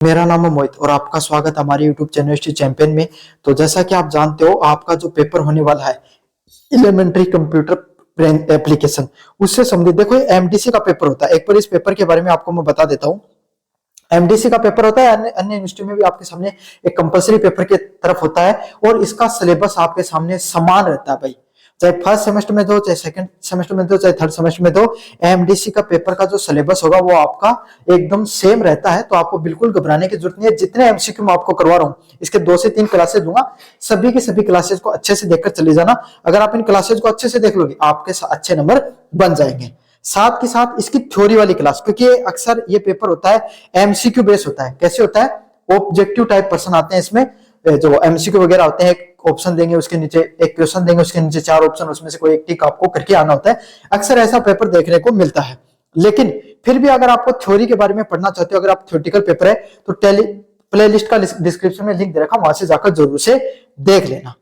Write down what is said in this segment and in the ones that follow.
मेरा नाम है मोहित और आपका स्वागत हमारे YouTube चैनल हिस्ट्री चैंपियन में। तो जैसा कि आप जानते हो, आपका जो पेपर होने वाला है एलिमेंट्री कंप्यूटर एप्लीकेशन, उससे संबंधित देखो ये एमडीसी का पेपर होता है। एक बार इस पेपर के बारे में आपको मैं बता देता हूँ। एमडीसी का पेपर होता है, अन्य यूनिवर्सिटी में भी आपके सामने एक कंपलसरी पेपर की तरफ होता है और इसका सिलेबस आपके सामने समान रहता है भाई, चाहे फर्स्ट सेमेस्टर में दो, चाहे सेकंड सेमेस्टर में दो, चाहे थर्ड सेमेस्टर में दो। एमडीसी का पेपर का जो सिलेबस होगा वो आपका एकदम सेम रहता है, तो आपको बिल्कुल घबराने की जरूरत नहीं है। जितने एमसीक्यू मैं आपको करवा रहा हूँ, इसके 2 से 3 क्लासेस दूंगा, सभी की सभी क्लासेस को अच्छे से देखकर चले जाना। अगर आप इन क्लासेस को अच्छे से देख लोगे, आपके अच्छे नंबर बन जाएंगे। साथ के साथ इसकी थ्योरी वाली क्लास, क्योंकि अक्सर ये पेपर होता है एमसीक्यू बेस होता है। कैसे होता है? ऑब्जेक्टिव टाइप क्वेश्चन आते हैं इसमें, जो एमसीक्यू वगैरह होते हैं, एक ऑप्शन देंगे, उसके नीचे एक क्वेश्चन देंगे, उसके नीचे 4 ऑप्शन, उसमें से कोई एक टिक आपको करके आना होता है। अक्सर ऐसा पेपर देखने को मिलता है। लेकिन फिर भी अगर आपको थ्योरी के बारे में पढ़ना चाहते हो, अगर आप थ्योरेटिकल पेपर है, तो प्लेलिस्ट का डिस्क्रिप्शन में लिंक दे रखा, वहां से जाकर जरूर से देख लेना।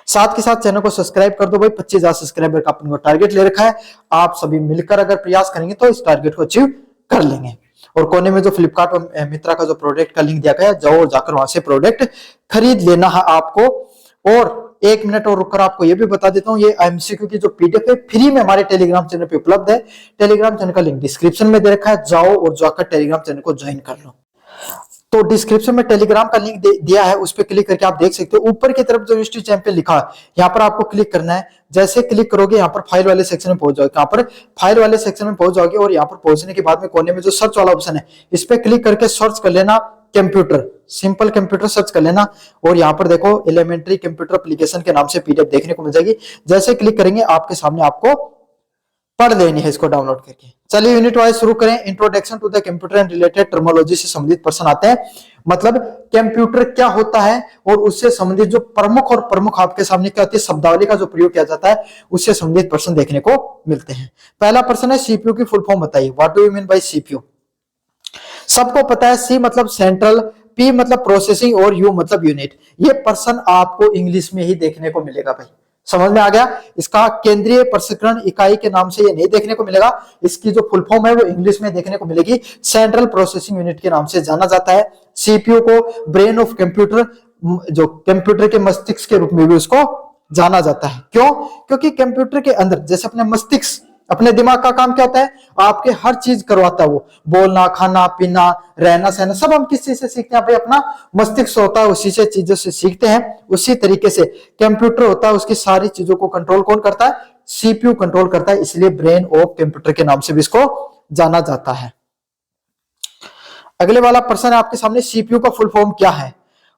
साथ के साथ चैनल को सब्सक्राइब कर दो भाई। 25,000 सब्सक्राइबर का अपन को टारगेट ले रखा है। आप सभी मिलकर अगर प्रयास करेंगे तो इस टारगेट को अचीव कर लेंगे। और कोने में जो फ्लिपकार्ट और मित्रा का जो प्रोडक्ट का लिंक दिया गया है, जाओ जाकर वहां से प्रोडक्ट खरीद लेना है आपको। और 1 मिनट और रुककर आपको ये भी बता देता हूँ, ये एमसीक्यू की जो पीडीएफ है फ्री में हमारे टेलीग्राम चैनल पे उपलब्ध है। टेलीग्राम चैनल का लिंक डिस्क्रिप्शन में दे रखा है, जाओ और जाकर टेलीग्राम चैनल को ज्वाइन कर लो। तो डिस्क्रिप्शन में टेलीग्राम का लिंक दिया है, उस पर क्लिक करके आप देख सकते हो। ऊपर की तरफ जो हिस्ट्री चैंपियन लिखा है, यहाँ पर आपको क्लिक करना है। जैसे क्लिक करोगे, यहाँ पर फाइल वाले सेक्शन में पहुंच जाओगे। यहाँ पर फाइल वाले सेक्शन में पहुंच जाओगे और यहाँ पर पहुंचने के बाद में कोने में जो सर्च वाला ऑप्शन है, इस पे क्लिक करके सर्च कर लेना कंप्यूटर, सिंपल कंप्यूटर सर्च कर लेना। और यहाँ पर देखो एलिमेंट्री कंप्यूटर एप्लीकेशन के नाम से पीडीएफ देखने को मिल जाएगी। जैसे क्लिक करेंगे, आपके सामने आपको पढ़ लेनी है इसको डाउनलोड करके। चलिए यूनिट वाइज शुरू करें। Introduction to the computer and related terminology से संबंधित प्रश्न आते हैं, मतलब कंप्यूटर क्या होता है और उससे संबंधित जो प्रमुख आपके सामने क्या होती है शब्दावली का जो प्रयोग किया जाता है, उससे संबंधित प्रश्न देखने को मिलते हैं। पहला प्रश्न है, सीपीयू की फुल फॉर्म बताइए। What do you mean by CPU? सबको पता है, सी मतलब सेंट्रल, पी मतलब प्रोसेसिंग और यू मतलब यूनिट। ये प्रश्न आपको इंग्लिश में ही देखने को मिलेगा भाई, समझ में आ गया? इसका केंद्रीय प्रसंस्करण इकाई के नाम से ये नहीं देखने को मिलेगा। इसकी जो फुल फॉर्म है वो इंग्लिश में देखने को मिलेगी, सेंट्रल प्रोसेसिंग यूनिट के नाम से जाना जाता है। सीपीयू को ब्रेन ऑफ कंप्यूटर, जो कंप्यूटर के मस्तिष्क के रूप में भी उसको जाना जाता है। क्यों? क्योंकि कंप्यूटर के अंदर जैसे अपने मस्तिष्क, अपने दिमाग का काम क्या होता है? आपके हर चीज करवाता है वो, बोलना, खाना पीना, रहना सहना, सब हम किस चीज से सीखते हैं भाई? अपना मस्तिष्क होता है, उसी से चीजों से सीखते हैं। उसी तरीके से कंप्यूटर होता है, उसकी सारी चीजों को कंट्रोल कौन करता है? सीपीयू कंट्रोल करता है, इसलिए ब्रेन ऑफ कंप्यूटर के नाम से भी इसको जाना जाता है। अगले वाला प्रश्न है आपके सामने, सीपीयू का फुल फॉर्म क्या है?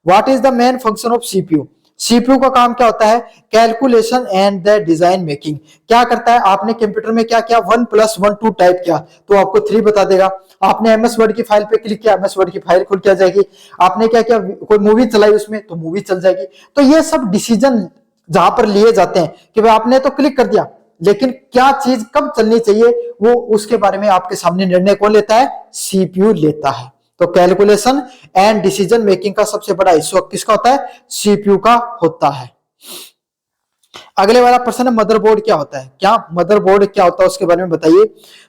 What is the main function of CPU? CPU का काम क्या होता है? Calculation and the design making. क्या करता है? आपने कंप्यूटर में क्या किया, 1 + 1 2 टाइप किया तो आपको 3 बता देगा। आपने एमएस वर्ड की फाइल पे क्लिक किया, एमएस वर्ड की फाइल खुल के आ जाएगी। आपने क्या किया, कोई मूवी चलाई उसमें तो मूवी चल जाएगी। तो ये सब डिसीजन जहां पर लिए जाते हैं कि भाई आपने तो क्लिक कर दिया, लेकिन क्या चीज कब चलनी चाहिए, वो उसके बारे में आपके सामने निर्णय कौन लेता है? सीपीयू लेता है। तो कैलकुलेशन एंड डिसीजन मेकिंग का सबसे बड़ा हिस्सा किसका होता है? सीपीयू का होता है। अगले वाला प्रश्न है, मदरबोर्ड क्या होता है? क्या मदरबोर्ड क्या होता है उसके बारे में बताइए।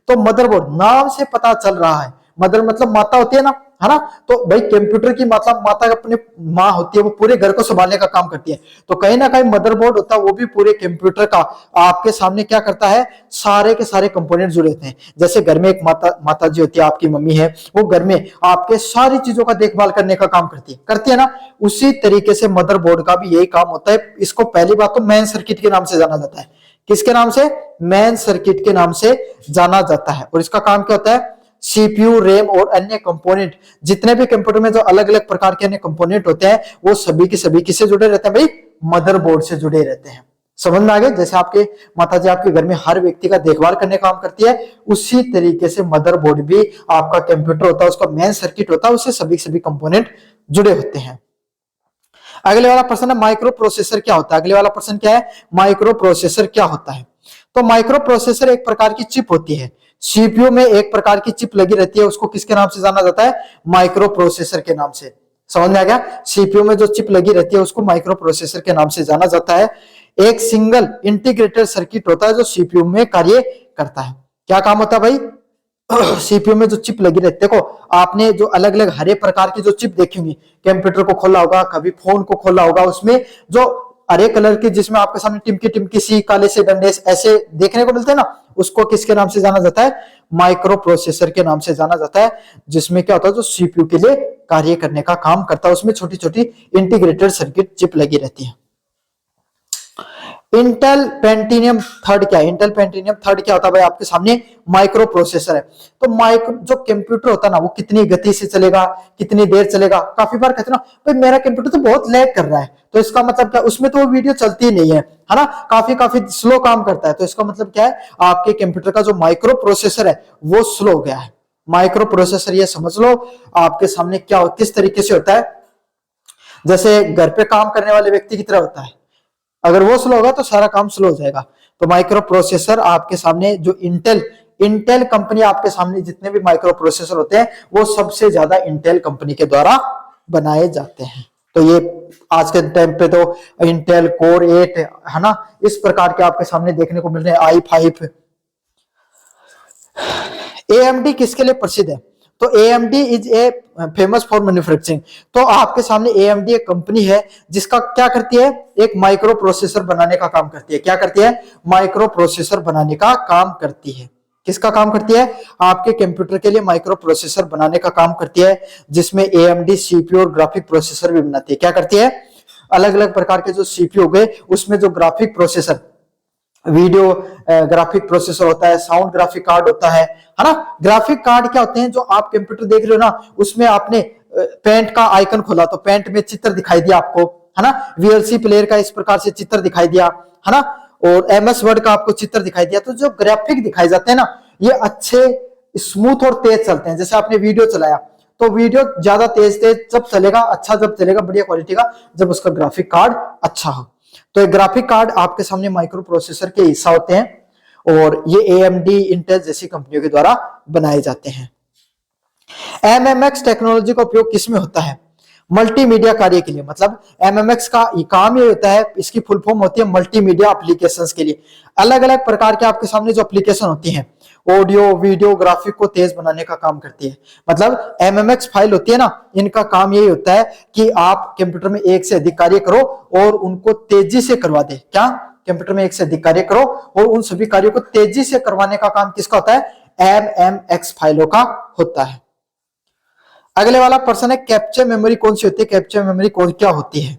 तो मदरबोर्ड नाम से पता चल रहा है, मदर मतलब माता होती है ना, है ना? तो भाई कंप्यूटर की मतलब माता अपनी माँ होती है, वो पूरे घर को संभालने का काम करती है। तो कहीं ना कहीं मदरबोर्ड होता है, वो भी पूरे कंप्यूटर का आपके सामने क्या करता है? सारे के सारे कंपोनेंट जुड़े होते हैं। जैसे घर में एक माता जी होती है, आपकी मम्मी है, वो घर में आपके सारी चीजों का देखभाल करने का काम करती है ना। उसी तरीके से मदरबोर्ड का भी यही काम होता है। इसको पहली बात तो मेन सर्किट के नाम से जाना जाता है। किसके नाम से? मेन सर्किट के नाम से जाना जाता है। और इसका काम क्या होता है? सीपीयू, रैम और अन्य कंपोनेंट, जितने भी कंप्यूटर में जो अलग अलग प्रकार के अन्य कंपोनेंट होते हैं, वो सभी के सभी किससे जुड़े रहते हैं भाई? मदरबोर्ड से जुड़े रहते हैं। समझ में आ गया? जैसे आपके माताजी आपके घर में हर व्यक्ति का देखभाल करने का काम करती है, उसी तरीके से मदरबोर्ड भी आपका कंप्यूटर होता है, उसका मेन सर्किट होता है, उससे सभी सभी कंपोनेंट जुड़े होते हैं। अगले वाला प्रश्न है, माइक्रो प्रोसेसर क्या होता है? अगले वाला प्रश्न क्या है? माइक्रो प्रोसेसर क्या होता है? तो माइक्रो प्रोसेसर एक प्रकार की चिप होती है। सीपीयू में एक प्रकार की चिप लगी रहती है, उसको किसके नाम से जाना जाता है? माइक्रो प्रोसेसर के नाम से। समझ में आ गया? सीपीयू में जो चिप लगी रहती है उसको माइक्रो प्रोसेसर के नाम से जाना जाता है। एक सिंगल इंटीग्रेटेड सर्किट होता है जो सीपीयू में कार्य करता है। क्या काम होता है भाई? सीपीयू में जो चिप लगी रहती है, देखो आपने जो अलग अलग हरे प्रकार की जो चिप देखी होंगी, कंप्यूटर को खोला होगा, कभी फोन को खोला होगा, उसमें जो हरे कलर की जिसमें आपके सामने टिमकी टिमकी सी काले से डंडे ऐसे देखने को मिलते हैं ना, उसको किसके नाम से जाना जाता है? माइक्रो प्रोसेसर के नाम से जाना जाता है। जिसमें क्या होता है, जो सीपीयू के लिए कार्य करने का काम करता है, उसमें छोटी छोटी इंटीग्रेटेड सर्किट चिप लगी रहती है। इंटेल पेंटिनियम थर्ड क्या है? इंटेल पेंटिनियम थर्ड क्या होता है भाई? आपके सामने माइक्रो प्रोसेसर है। तो माइक्रो जो कंप्यूटर होता है ना, वो कितनी गति से चलेगा, कितनी देर चलेगा। काफी बार कहते हैं ना भाई मेरा कंप्यूटर तो बहुत लैग कर रहा है, तो इसका मतलब क्या? उसमें तो वो वीडियो चलती ही नहीं है ना, काफी काफी स्लो काम करता है। तो इसका मतलब क्या है? आपके कंप्यूटर का जो माइक्रो प्रोसेसर है वो स्लो हो गया है। माइक्रो प्रोसेसर ये समझ लो आपके सामने क्या किस तरीके से होता है, जैसे घर पे काम करने वाले व्यक्ति की तरह होता है। अगर वो स्लो होगा तो सारा काम स्लो हो जाएगा। तो माइक्रो प्रोसेसर आपके सामने जो इंटेल कंपनी, आपके सामने जितने भी माइक्रो प्रोसेसर होते हैं वो सबसे ज्यादा इंटेल कंपनी के द्वारा बनाए जाते हैं। तो ये आज के टाइम पे तो इंटेल कोर 8 है ना, इस प्रकार के आपके सामने देखने को मिल रहे हैं, i5। AMD किसके लिए प्रसिद्ध है? तो AMD is a famous for manufacturing. तो आपके सामने AMD एक कंपनी है जिसका क्या करती है? एक माइक्रो प्रोसेसर बनाने का काम करती है। क्या करती है? माइक्रो प्रोसेसर बनाने का काम करती है। किसका काम करती है? आपके कंप्यूटर के लिए माइक्रो प्रोसेसर बनाने का काम करती है, जिसमें AMD CPU और ग्राफिक प्रोसेसर भी बनाती है। क्या करती है? अलग अलग प्रकार के जो CPU हो गए, उसमें जो graphic processor, video graphic processor होता है, साउंड ग्राफिक कार्ड होता है ना। ग्राफिक कार्ड क्या होते हैं? जो आप कंप्यूटर देख रहे हो ना, उसमें आपने पेंट का आइकन खोला तो पेंट में चित्र दिखाई दिया आपको, है ना। VLC प्लेयर का इस प्रकार से चित्र दिखाई दिया, है ना। और MS वर्ड का आपको चित्र दिखाई दिया। तो जो ग्राफिक दिखाई जाते हैं ना, ये अच्छे स्मूथ और तेज चलते हैं। जैसे आपने वीडियो चलाया तो वीडियो ज्यादा तेज तेज जब चलेगा, अच्छा जब चलेगा, बढ़िया क्वालिटी का, जब उसका ग्राफिक कार्ड अच्छा हो। तो एक ग्राफिक कार्ड आपके सामने माइक्रो प्रोसेसर के हिस्सा होते हैं और ये AMD इंटेल जैसी कंपनियों के द्वारा बनाए जाते हैं। MMX टेक्नोलॉजी का उपयोग किसमें होता है? मल्टीमीडिया कार्य के लिए। मतलब MMX का काम ये होता है, इसकी फुल फॉर्म होती है मल्टीमीडिया एप्लीकेशंस के लिए। अलग अलग प्रकार के आपके सामने जो एप्लीकेशन होती हैं, ऑडियो वीडियो ग्राफिक को तेज बनाने का काम करती है। मतलब MMX फाइल होती है ना, इनका काम यही होता है कि आप कंप्यूटर में एक से अधिक कार्य करो और उनको तेजी से करवा दे। क्या? कंप्यूटर में एक से अधिक कार्य करो और उन सभी कार्यों को तेजी से करवाने का काम किसका होता है? MMX फाइलों का होता है। अगले वाला प्रश्न है, कैप्चर मेमोरी कौन सी होती है? कैप्चर मेमोरी कौन क्या होती है?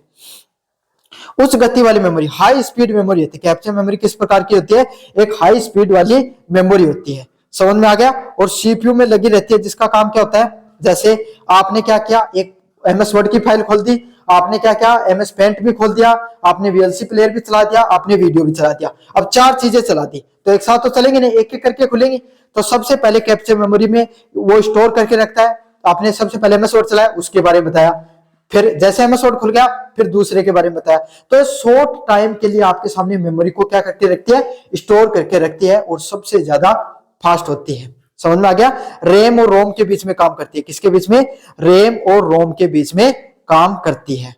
उच्च गति वाली मेमोरी, हाई स्पीड मेमोरी होती है। कैप्चर मेमोरी किस प्रकार की होती है? एक हाई स्पीड वाली मेमोरी होती है। समझ में आ गया? और CPU में लगी रहती है, जिसका काम क्या होता है? जैसे आपने क्या किया, एक MS वर्ड की फाइल खोल दी, आपने क्या किया, MS पेंट भी खोल दिया, आपने VLC प्लेयर भी चला दिया, आपने वीडियो भी चला दिया। अब 4 चीजें चला दी तो एक साथ तो चलेंगे नहीं, एक एक करके खुलेंगी। तो सबसे पहले कैप्चर मेमोरी में वो स्टोर करके रखता है। आपने सबसे पहले MS वर्ड चलाया, उसके बारे में बताया, फिर जैसे MS वर्ड खुल गया फिर दूसरे के बारे में बताया। तो शॉर्ट टाइम के लिए आपके सामने मेमोरी को क्या करके रखती है? स्टोर करके रखती है और सबसे ज्यादा फास्ट होती है। समझ में आ गया? रैम और रोम के बीच में काम करती है। किसके बीच में? रैम और रोम के बीच में काम करती है।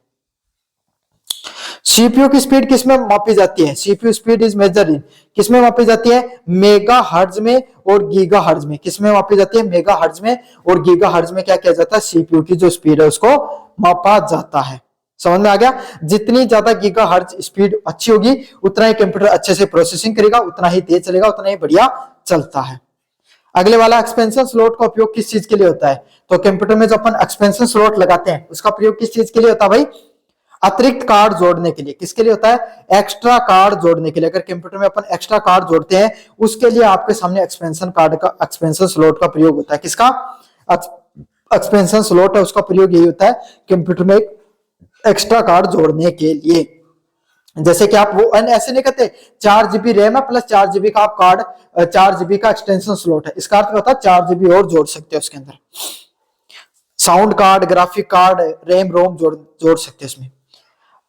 CPU की स्पीड किसमें मापी जाती है? CPU speed is measured in, किसमें मापी जाती है? मेगा हर्ट्ज में और गीगा हर्ट्ज में। किसमें मापी जाती है? मेगा हर्ट्ज में और गीगा हर्ट्ज में क्या किया जाता है? CPU की जो स्पीड है उसको मापा जाता है। समझ में आ गया? जितनी ज्यादा गीगा हर्ट्ज स्पीड अच्छी होगी, उतना ही कंप्यूटर अच्छे से प्रोसेसिंग करेगा, उतना ही तेज चलेगा, उतना ही बढ़िया चलता है। अगले वाला, एक्सपेंशन स्लॉट का उपयोग किस चीज के लिए होता है? तो कंप्यूटर में जो अपन एक्सपेंशन स्लॉट लगाते हैं उसका प्रयोग किस चीज के लिए होता है भाई? अतिरिक्त कार्ड जोड़ने के लिए। किसके लिए होता है? एक्स्ट्रा कार्ड जोड़ने के लिए। अगर कंप्यूटर में अपन एक्स्ट्रा कार्ड जोड़ते हैं उसके लिए आपके सामने एक्सपेंशन कार्ड का, एक्सपेंशन स्लॉट का प्रयोग होता है। किसका? एक्सपेंशन स्लॉट है, उसका प्रयोग यही होता है कंप्यूटर में एक्स्ट्रा कार्ड जोड़ने के लिए। जैसे कि आप वो ऐसे नहीं कहते 4 GB रैम है प्लस 4 GB का आप कार्ड, 4 GB का एक्सटेंशन स्लॉट है, इसका अर्थ क्या होता है? 4 GB और जोड़ सकते हैं उसके अंदर। Sound card, graphic card, RAM ROM जोड़ सकते हैं इसमें।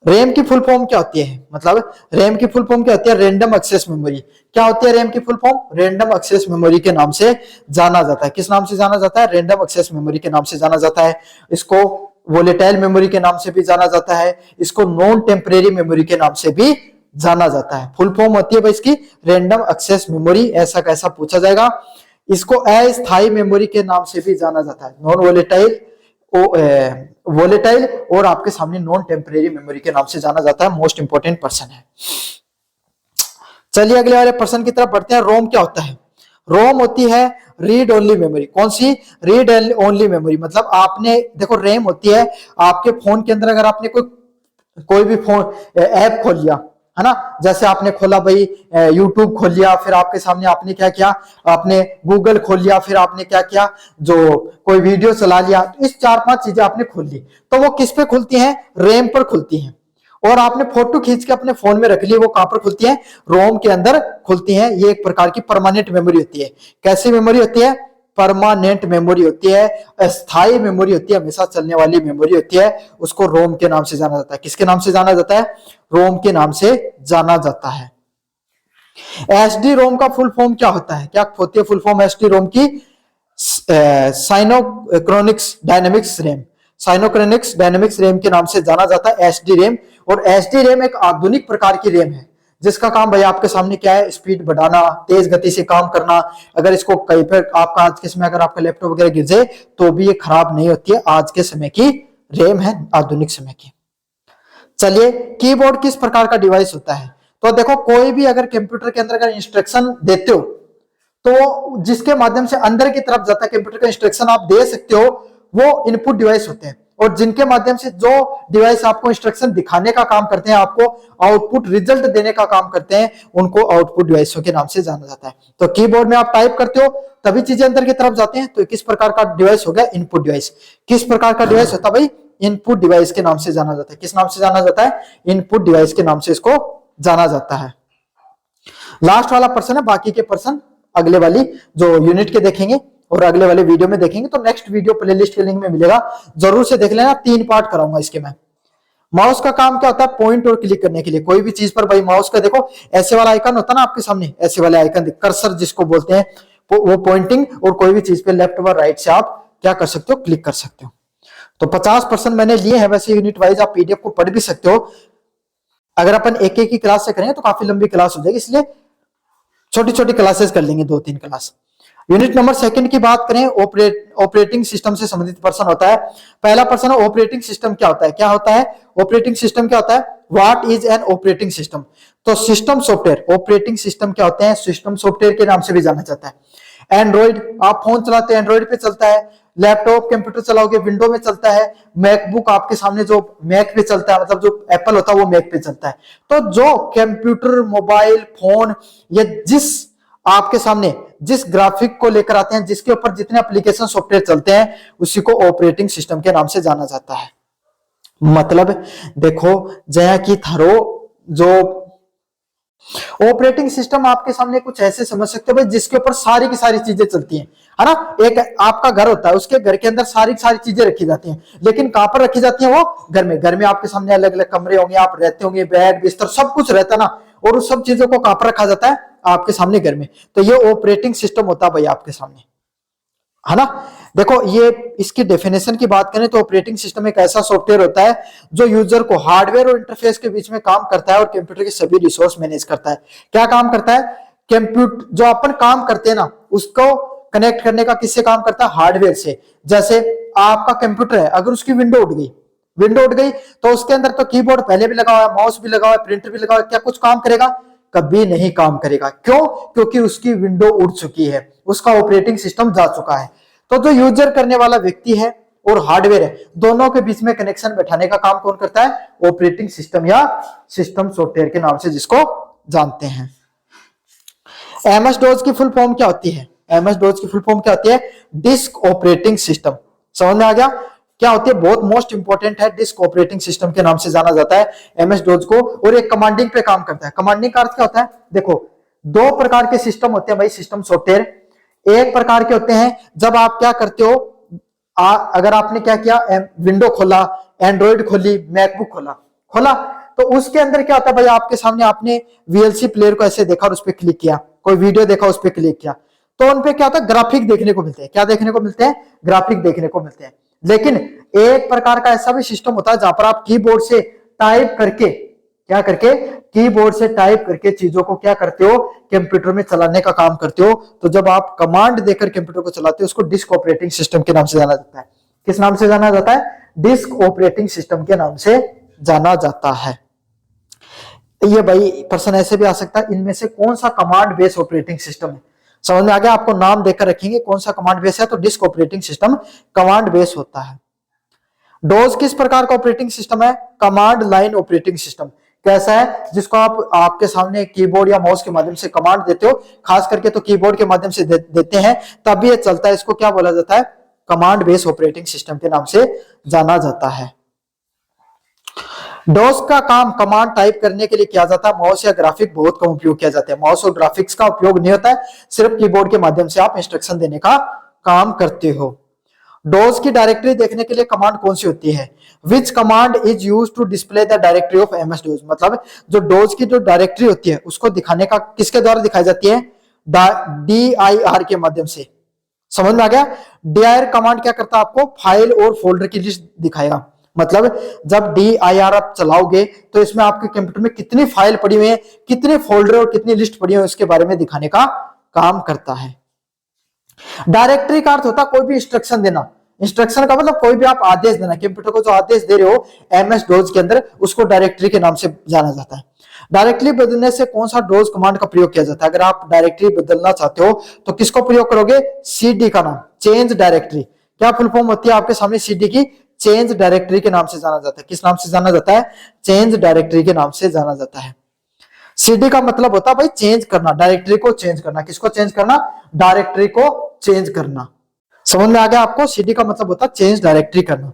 रैम की फुल फॉर्म क्या होती है? मतलब रैम की फुल फॉर्म क्या होती है? Random access memory. क्या होती है रैम की full form? Random access memory के नाम से जाना जाता है। किस नाम से जाना जाता है? रैंडम एक्सेस मेमोरी के नाम से जाना जाता है। इसको वोलेटाइल मेमोरी के नाम से भी जाना जाता है, इसको नॉन टेम्परेरी मेमोरी के नाम से भी जाना जाता है। फुल फॉर्म होती है भाई इसकी रैंडम एक्सेस मेमोरी। ऐसा कैसा पूछा जाएगा। इसको अस्थायी मेमोरी के नाम से भी जाना जाता है, नॉन वोलेटाइल वोलेटाइल, और आपके सामने नॉन टेम्परेरी मेमोरी के नाम से जाना जाता है। मोस्ट इंपोर्टेंट पर्सन है। चलिए अगले वाले पर्सन की तरफ बढ़ते हैं। रोम क्या होता है? रोम होती है रीड ओनली मेमोरी। कौन सी? Read only memory. मतलब आपने देखो, रैम होती है आपके फोन के अंदर, अगर आपने कोई भी फोन ऐप खोल लिया है ना, जैसे आपने खोला भाई यूट्यूब खोल लिया, फिर आपके सामने आपने क्या किया, आपने गूगल खोल लिया, फिर आपने क्या किया, जो कोई वीडियो चला लिया, तो इस 4-5 चीजें आपने खोल ली, तो वो किस पे खुलती हैं? रैम पर खुलती हैं। और आपने फोटो खींच के अपने फोन में रख ली, वो कहां पर खुलती है? रोम के अंदर खुलती है। ये एक प्रकार की परमानेंट मेमोरी होती है। कैसी मेमोरी होती है? परमानेंट मेमोरी होती है, अस्थायी मेमोरी होती है, हमेशा चलने वाली मेमोरी होती है। उसको रोम के नाम से जाना जाता है। किसके नाम से जाना जाता है? रोम के नाम से जाना जाता है। एसडी रोम का फुल फॉर्म क्या होता है? क्या होती है फुल फॉर्म एसडी रोम की? साइनोक्रोनिक्स डायनेमिक्स रैम। साइनोक्रोनिक्स डायनेमिक्स रैम के नाम से जाना जाता है एसडी रैम। और एसडी रैम एक आधुनिक प्रकार की रैम है, जिसका काम भाई आपके सामने क्या है? स्पीड बढ़ाना, तेज गति से काम करना। अगर इसको कहीं पर आपका आज के समय अगर आपका लैपटॉप वगैरह गिर जाए तो भी ये खराब नहीं होती है। आज के समय की रैम है, आधुनिक समय की। चलिए, कीबोर्ड किस प्रकार का डिवाइस होता है? तो देखो, कोई भी अगर कंप्यूटर के अंदर अगर इंस्ट्रक्शन देते हो, तो जिसके माध्यम से अंदर की तरफ जाता है कंप्यूटर का इंस्ट्रक्शन आप दे सकते हो, वो इनपुट डिवाइस होते हैं। और जिनके माध्यम से जो डिवाइस आपको इंस्ट्रक्शन दिखाने का काम करते हैं, आपको आउटपुट रिजल्ट देने का काम करते हैं, उनको आउटपुट डिवाइसों के नाम से जाना जाता है। तो कीबोर्ड में आप टाइप करते हो तभी चीजें अंदर की तरफ जाते हैं। तो किस प्रकार का डिवाइस हो गया? Input device. किस प्रकार का डिवाइस होता है भाई? इनपुट डिवाइस के नाम से जाना जाता है। किस नाम से जाना जाता है? इनपुट डिवाइस के नाम से इसको जाना जाता है। लास्ट वाला पर्सन है, बाकी के पर्सन अगले वाली जो यूनिट के देखेंगे और अगले वाले वीडियो में देखेंगे। तो नेक्स्ट वीडियो प्लेलिस्ट के लिंक में मिलेगा, जरूर से देख लेना। 3 पार्ट कराऊंगा इसके मैं। माउस का काम क्या होता है? पॉइंट और क्लिक करने के लिए कोई भी चीज पर भाई माउस का देखो ऐसे वाला आइकन होता है ना आपके सामने, ऐसे वाले आइकन कर्सर जिसको बोलते हैं, वो पॉइंटिंग, और कोई भी चीज पे लेफ्ट व राइट से आप क्या कर सकते हो? क्लिक कर सकते हो। तो 50% मैंने लिए हैं, वैसे यूनिट वाइज आप पीडीएफ को पढ़ भी सकते हो। अगर अपन एक एक की क्लास से करेंगे तो काफी लंबी क्लास हो जाएगी, इसलिए छोटी छोटी क्लासेस कर लेंगे, 2-3 क्लास। यूनिट नंबर 2 की बात करें, ऑपरेटिंग सिस्टम से संबंधित पर्सन होता है। पहला पर्सन है ऑपरेटिंग सिस्टम क्या होता है? क्या होता है ऑपरेटिंग सिस्टम? क्या होता है? What is an operating system? तो सिस्टम सॉफ्टवेयर। ऑपरेटिंग सिस्टम क्या होते हैं? सिस्टम सॉफ्टवेयर के नाम से भी जाना जाता है। एंड्रॉइड, आप फोन चलाते हैं एंड्रॉइड पे चलता है। लैपटॉप कंप्यूटर चलाओगे विंडो में चलता है। मैकबुक आपके सामने जो मैक पे चलता है, मतलब जो एप्पल होता है वो मैक पे चलता है। तो जो कंप्यूटर, मोबाइल फोन, या जिस आपके सामने जिस ग्राफिक को लेकर आते हैं, जिसके ऊपर जितने एप्लीकेशन सॉफ्टवेयर चलते हैं, उसी को ऑपरेटिंग सिस्टम के नाम से जाना जाता है। मतलब देखो, जया की थारो जो ऑपरेटिंग सिस्टम आपके सामने कुछ ऐसे समझ सकते हो भाई, जिसके ऊपर सारी की सारी चीजें चलती हैं, है ना। एक आपका घर होता है, उसके घर के अंदर सारी की सारी चीजें रखी जाती हैं, लेकिन कहां पर रखी जाती हैं? वो घर में। घर में आपके सामने अलग अलग कमरे होंगे, आप रहते होंगे, बेड बिस्तर सब कुछ रहता है ना, और उस सब चीजों को कहां पर रखा जाता है? आपके सामने घर में। तो ये ऑपरेटिंग सिस्टम होता है भाई आपके सामने, है ना। देखो, ये इसकी डेफिनेशन की बात करें तो ऑपरेटिंग सिस्टम एक ऐसा सॉफ्टवेयर होता है जो यूजर को हार्डवेयर और इंटरफेस के बीच में काम करता है और कंप्यूटर के सभी रिसोर्स मैनेज करता है। क्या काम करता है? कंप्यूटर जो अपन काम करते हैं ना, उसको कनेक्ट करने का किससे काम करता है? हार्डवेयर से। जैसे आपका कंप्यूटर है, अगर उसकी विंडो उठ गई तो उसके अंदर तो कीबोर्ड पहले भी लगा हुआ है, माउस भी लगा हुआ है, प्रिंटर भी लगा हुआ है, क्या कुछ काम करेगा? कभी नहीं काम करेगा। क्यों? क्योंकि उसकी विंडो उड़ चुकी है, उसका ऑपरेटिंग सिस्टम जा चुका है। तो जो यूजर करने वाला व्यक्ति है और हार्डवेयर है, दोनों के बीच में कनेक्शन बैठाने का काम कौन करता है? ऑपरेटिंग सिस्टम या सिस्टम सॉफ्टवेयर के नाम से जिसको जानते हैं। एमएस डॉस की फुल फॉर्म क्या होती है? एमएस डॉस की फुल फॉर्म क्या होती है? Disk operating system. समझ में आ गया क्या होती है? बहुत मोस्ट इंपॉर्टेंट है, डिस्क ऑपरेटिंग सिस्टम के नाम से जाना जाता है एमएस डॉस को। और एक कमांडिंग पे काम करता है। कमांडिंग का अर्थ क्या होता है? देखो, 2 प्रकार के सिस्टम होते हैं भाई सिस्टम सॉफ्टवेयर। एक प्रकार के होते हैं जब आप क्या करते हो, अगर आपने क्या किया, विंडो खोला, एंड्रॉइड खोली, मैकबुक खोला, तो उसके अंदर क्या होता है भाई, आपके सामने आपने वीएलसी प्लेयर को ऐसे देखा और उस पर क्लिक किया, कोई वीडियो देखा उस पर क्लिक किया, तो उन पे क्या होता है? ग्राफिक देखने को मिलते हैं। क्या देखने को मिलते हैं? ग्राफिक देखने को मिलते हैं। लेकिन एक प्रकार का ऐसा भी सिस्टम होता है जहां पर आप कीबोर्ड से टाइप करके क्या करके, कीबोर्ड से टाइप करके चीजों को क्या करते हो, कंप्यूटर में चलाने का काम करते हो। तो जब आप कमांड देकर कंप्यूटर को चलाते हो उसको डिस्क ऑपरेटिंग सिस्टम के नाम से जाना जाता है। किस नाम से जाना जाता है? डिस्क ऑपरेटिंग सिस्टम के नाम से जाना जाता है। ये भाई प्रश्न ऐसे भी आ सकता है, इनमें से कौन सा कमांड बेस ऑपरेटिंग सिस्टम है? समझ में आ गया? आपको नाम देकर रखेंगे कौन सा कमांड बेस है, तो disk operating system command base होता है। डोज किस प्रकार का ऑपरेटिंग सिस्टम है? Command line operating system. कैसा है? जिसको आप आपके सामने कीबोर्ड या माउस के माध्यम से कमांड देते हो, खास करके तो कीबोर्ड के माध्यम से देते हैं तब ये चलता है। इसको क्या बोला जाता है? कमांड बेस ऑपरेटिंग सिस्टम के नाम से जाना जाता है। डोस का काम कमांड टाइप करने के लिए किया जाता है। माउस या ग्राफिक बहुत कम उपयोग किया जाता है। माउस और ग्राफिक्स का उपयोग नहीं होता है, सिर्फ कीबोर्ड के माध्यम से आप इंस्ट्रक्शन देने का काम करते हो। डोज की डायरेक्टरी देखने के लिए कमांड कौन सी होती है? Which command is use to display the directory of MS DOS. मतलब जो डोज की जो डायरेक्टरी होती है उसको दिखाने का किसके द्वारा दिखाई जाती है? DIR के माध्यम से। समझ में आ गया? DIR कमांड क्या करता है? आपको फाइल और फोल्डर की लिस्ट दिखाएगा। मतलब जब DIR आप चलाओगे तो इसमें आपके कंप्यूटर में कितनी फाइल पड़ी हुई है, कितने फोल्डर और कितनी लिस्ट पड़ी हुई है उसके बारे में दिखाने का काम करता है। डायरेक्टरी का अर्थ होता है कोई भी इंस्ट्रक्शन देना। इंस्ट्रक्शन का मतलब कोई भी आप आदेश देना, कंप्यूटर को जो आदेश दे रहे हो एमएस डोज के अंदर, उसको डायरेक्टरी के नाम से जाना जाता है। डायरेक्टरी बदलने से कौन सा डोज कमांड का प्रयोग किया जाता है? अगर आप डायरेक्टरी बदलना चाहते हो तो किसको प्रयोग करोगे? CD का नाम, चेंज डायरेक्टरी। क्या फुल फॉर्म होती है आपके सामने CD की? चेंज डायरेक्टरी के नाम से जाना जाता है। किस नाम से जाना जाता है? चेंज डायरेक्टरी के नाम से जाना जाता है। CD का मतलब होता है भाई चेंज करना, डायरेक्टरी को चेंज करना। किसको चेंज करना? डायरेक्टरी को चेंज करना। समझ में आ गया आपको? CD का मतलब होता है चेंज डायरेक्टरी करना।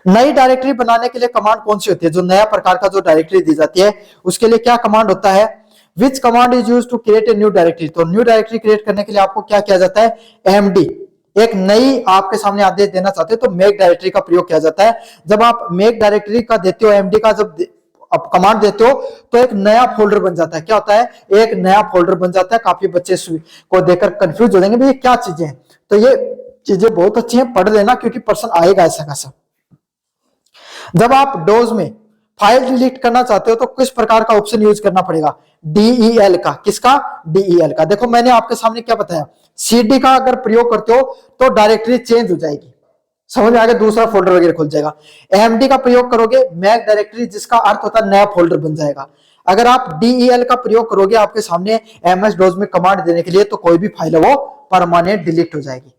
नई डायरेक्टरी बनाने के लिए कमांड कौन सी होती है? जो नया प्रकार का जो डायरेक्टरी दी जाती है उसके लिए क्या कमांड होता है? Which command is use to create a new directory. तो न्यू डायरेक्टरी क्रिएट करने के लिए आपको क्या किया जाता है? MD। एक नई आपके सामने आदेश देना चाहते हो तो मेक डायरेक्टरी का प्रयोग किया जाता है। जब आप मेक डायरेक्टरी का देते हो, MD का जब आप कमांड देते हो तो एक नया फोल्डर बन जाता है। क्या होता है? एक नया फोल्डर बन जाता है। काफी बच्चे को देखकर कंफ्यूज हो जाएंगे भाई ये क्या चीजें हैं। तो ये चीजें बहुत अच्छी हैं, पढ़ लेना क्योंकि प्रश्न आएगा ऐसा खासा। जब आप डोज में फाइल डिलीट करना चाहते हो तो किस प्रकार का ऑप्शन यूज करना पड़ेगा? DEL का। किसका? DEL का। देखो मैंने आपके सामने क्या बताया, CD का अगर प्रयोग करते हो तो डायरेक्टरी चेंज हो जाएगी, समझ में आ गया, दूसरा फोल्डर वगैरह खुल जाएगा। MD का प्रयोग करोगे, मैक डायरेक्टरी, जिसका अर्थ होता है नया फोल्डर बन जाएगा। अगर आप DEL का प्रयोग करोगे आपके सामने MS डोज में कमांड देने के लिए, तो कोई भी फाइल है वो परमानेंट डिलीट हो जाएगी।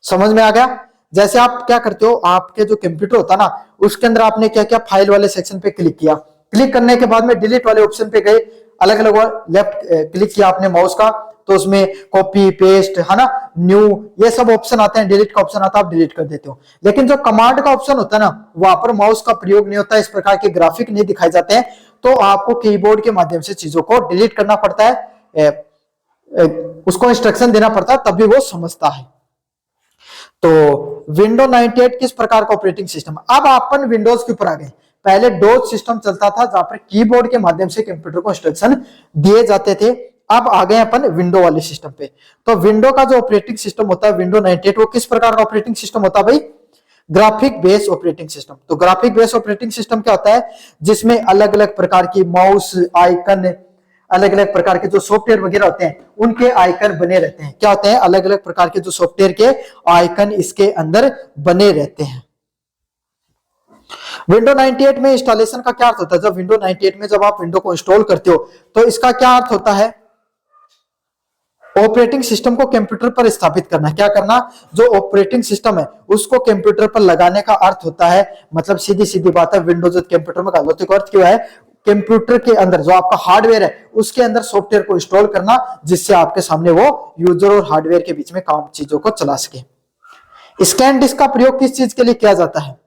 समझ में आ गया? जैसे आप क्या करते हो, आपके जो कंप्यूटर होता ना उसके अंदर आपने क्या किया, फाइल वाले सेक्शन पे क्लिक किया, क्लिक करने के बाद में डिलीट वाले ऑप्शन पे गए, अलग अलग लेफ्ट क्लिक किया आपने माउस का, तो उसमें कॉपी पेस्ट है ना, न्यू, ये सब ऑप्शन आते हैं, डिलीट का ऑप्शन आता है, आप डिलीट कर देते हो। लेकिन जो कमांड का ऑप्शन होता है ना वहां पर माउस का प्रयोग नहीं होता, इस प्रकार के ग्राफिक नहीं दिखाए जाते हैं, तो आपको कीबोर्ड के माध्यम से चीजों को डिलीट करना पड़ता है, उसको इंस्ट्रक्शन देना पड़ता है, तभी वो समझता है। तो विंडो 98 किस प्रकार का ऑपरेटिंग सिस्टम? अब अपन विंडोज के ऊपर आ गए। पहले डोज सिस्टम चलता था जहां पर कीबोर्ड के माध्यम से कंप्यूटर को इंस्ट्रक्शन दिए जाते थे। अब आ गए अपन विंडो वाले सिस्टम पे। तो विंडो का जो ऑपरेटिंग सिस्टम होता है विंडो 98, वो किस प्रकार का ऑपरेटिंग सिस्टम होता है भाई? Graphic base operating system. तो ग्राफिक बेस ऑपरेटिंग सिस्टम क्या होता है? जिसमें अलग अलग प्रकार की माउस आइकन, अलग अलग प्रकार के जो सॉफ्टवेयर वगैरह होते हैं उनके आइकन बने रहते हैं। क्या होते हैं? अलग अलग प्रकार के जो सॉफ्टवेयर के आइकन इसके अंदर बने रहते हैं। विंडो 98 में इंस्टॉलेशन का क्या अर्थ होता है? जब विंडो 98 में जब आप विंडो को इंस्टॉल करते हो तो इसका क्या अर्थ होता है? ऑपरेटिंग सिस्टम को कंप्यूटर पर स्थापित करना। क्या करना? जो ऑपरेटिंग सिस्टम है उसको कंप्यूटर पर लगाने का अर्थ होता है। मतलब सीधी सीधी बात है, विंडोज कंप्यूटर में डालो तो अर्थ क्या है? कंप्यूटर के अंदर जो आपका हार्डवेयर है उसके अंदर सॉफ्टवेयर को इंस्टॉल करना, जिससे आपके सामने वो यूजर और हार्डवेयर के बीच में काम चीजों को चला सके। स्कैन डिस्क का प्रयोग किस चीज के लिए किया जाता है?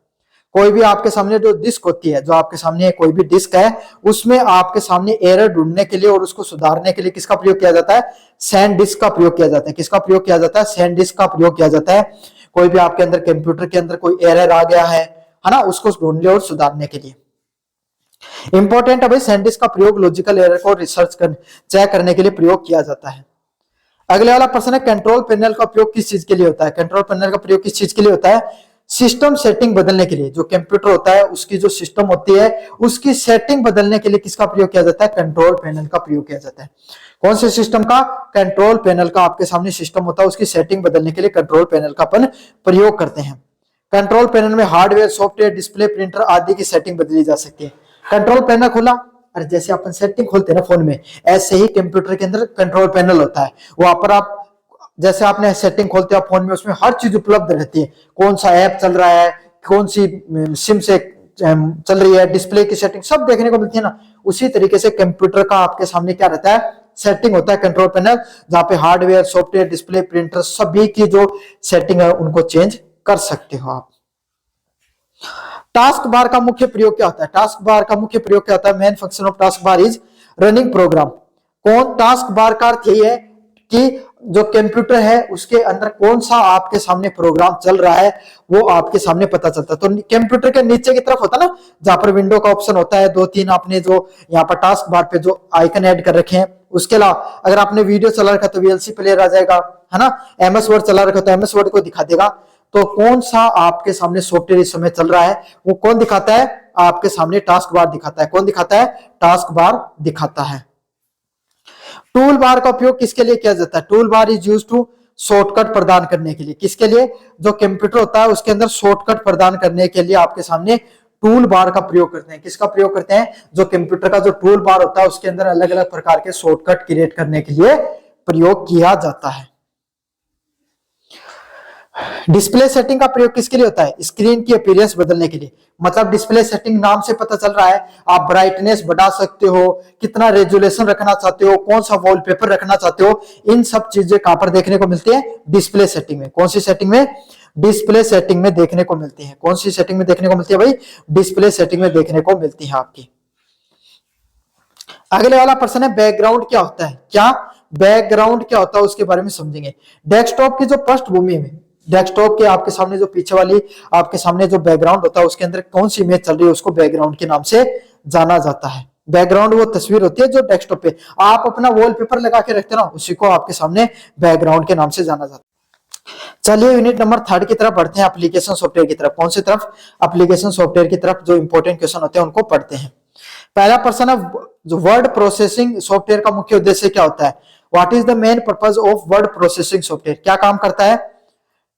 कोई भी आपके सामने जो डिस्क होती है, जो आपके सामने कोई भी डिस्क है, उसमें आपके सामने एरर ढूंढने के लिए और उसको सुधारने के लिए किसका प्रयोग किया जाता है? सैन डिस्क का प्रयोग किया जाता है। किसका प्रयोग किया जाता है? सैन डिस्क का प्रयोग किया जाता है। कोई भी आपके अंदर कंप्यूटर के अंदर कोई एरर आ गया है ना, उसको ढूंढने और सुधारने के लिए इंपॉर्टेंट है भाई। सैन डिस्क का प्रयोग लॉजिकल एरर को चेक करने के लिए प्रयोग किया जाता है। अगले वाला प्रश्न है, कंट्रोल पैनल का प्रयोग किस चीज के लिए होता है? कंट्रोल पैनल का प्रयोग किस चीज के लिए होता है? सिस्टम सेटिंग बदलने के लिए, जो कंप्यूटर होता है उसकी जो सिस्टम होती है उसकी सेटिंग बदलने के लिए किसका प्रयोग किया जाता है? कंट्रोल पैनल का प्रयोग किया जाता है। कौन से सिस्टम का? कंट्रोल पैनल का। आपके सामने सिस्टम होता है उसकी सेटिंग बदलने के लिए कंट्रोल पैनल का अपन प्रयोग करते हैं। कंट्रोल पैनल में हार्डवेयर, सॉफ्टवेयर, डिस्प्ले, प्रिंटर आदि की सेटिंग बदली जा सकती है। कंट्रोल पैनल खोला, और जैसे अपन सेटिंग खोलते हैं ना फोन में, ऐसे ही कंप्यूटर के अंदर कंट्रोल पैनल होता है। वहां पर आप जैसे आपने सेटिंग खोलते हो फोन में, उसमें हर चीज उपलब्ध रहती है। कौन सा ऐप चल रहा है, कौन सी सिम से चल रही है, डिस्प्ले की सेटिंग सब देखने को मिलती है ना। उसी तरीके से कंप्यूटर का आपके सामने क्या रहता है? सेटिंग होता है कंट्रोल पैनल, जहां पे हार्डवेयर, सॉफ्टवेयर, डिस्प्ले, प्रिंटर सभी की जो सेटिंग है उनको चेंज कर सकते हो आप। टास्क बार का मुख्य प्रयोग क्या होता है? टास्क बार का मुख्य प्रयोग क्या होता है? Main function of task bar is running program. कौन टास्क बार का अर्थ यही है कि जो कंप्यूटर है उसके अंदर कौन सा आपके सामने प्रोग्राम चल रहा है वो आपके सामने पता चलता है। तो कंप्यूटर के नीचे की तरफ होता है ना, जहां पर विंडो का ऑप्शन होता है, 2-3 आपने जो यहाँ पर टास्क बार पे जो आइकन ऐड कर रखे हैं। उसके अलावा अगर आपने वीडियो चला रखा तो वीएलसी प्लेयर आ जाएगा, है ना। एमएस वर्ड चला रखा तो एमएस वर्ड को दिखा देगा। तो कौन सा आपके सामने सॉफ्टवेयर इस समय चल रहा है वो कौन दिखाता है? आपके सामने टास्क बार दिखाता है। कौन दिखाता है? टास्क बार दिखाता है। टूल बार का उपयोग किसके लिए किया जाता है? Tool bar is used to shortcut प्रदान करने के लिए। किसके लिए? जो कंप्यूटर होता है उसके अंदर शॉर्टकट प्रदान करने के लिए आपके सामने टूल बार का प्रयोग करते हैं। किसका प्रयोग करते हैं? जो कंप्यूटर का जो टूल बार होता है उसके अंदर अलग अलग प्रकार के शॉर्टकट क्रिएट करने के लिए प्रयोग किया जाता है। डिस्प्ले सेटिंग का प्रयोग किसके लिए होता है? स्क्रीन की अपीयरेंस बदलने के लिए। मतलब डिस्प्ले सेटिंग नाम से पता चल रहा है, आप ब्राइटनेस बढ़ा सकते हो, कितना रेजोल्यूशन रखना चाहते हो, कौन सा वॉलपेपर रखना चाहते हो, इन सब चीजें कहां पर देखने को मिलती है? डिस्प्ले सेटिंग में। कौन सी सेटिंग में? डिस्प्ले सेटिंग में देखने को मिलती है। कौन सी सेटिंग में देखने को मिलती है भाई? डिस्प्ले सेटिंग में देखने को मिलती है आपकी। अगले वाला प्रश्न है बैकग्राउंड क्या होता है? क्या बैकग्राउंड क्या होता है उसके बारे में समझेंगे। डेस्कटॉप की जो पृष्ठभूमि में, डेस्कटॉप के आपके सामने जो पीछे वाली आपके सामने जो बैकग्राउंड होता है उसके अंदर कौन सी इमेज चल रही है उसको बैकग्राउंड के नाम से जाना जाता है। बैकग्राउंड वो तस्वीर होती है जो डेस्कटॉप पे आप अपना वॉलपेपर लगा के रखते हो ना, उसी को आपके सामने बैकग्राउंड के नाम से जाना जाता है। चलिए यूनिट नंबर 3 की तरफ बढ़ते हैं, एप्लीकेशन सॉफ्टवेयर की तरफ। कौन सी तरफ? एप्लीकेशन सॉफ्टवेयर की तरफ। जो इंपॉर्टेंट क्वेश्चन होते हैं उनको पढ़ते हैं। पहला प्रश्न है, जो वर्ड प्रोसेसिंग सॉफ्टवेयर का मुख्य उद्देश्य क्या होता है? What is the main purpose of word processing software? क्या काम करता है?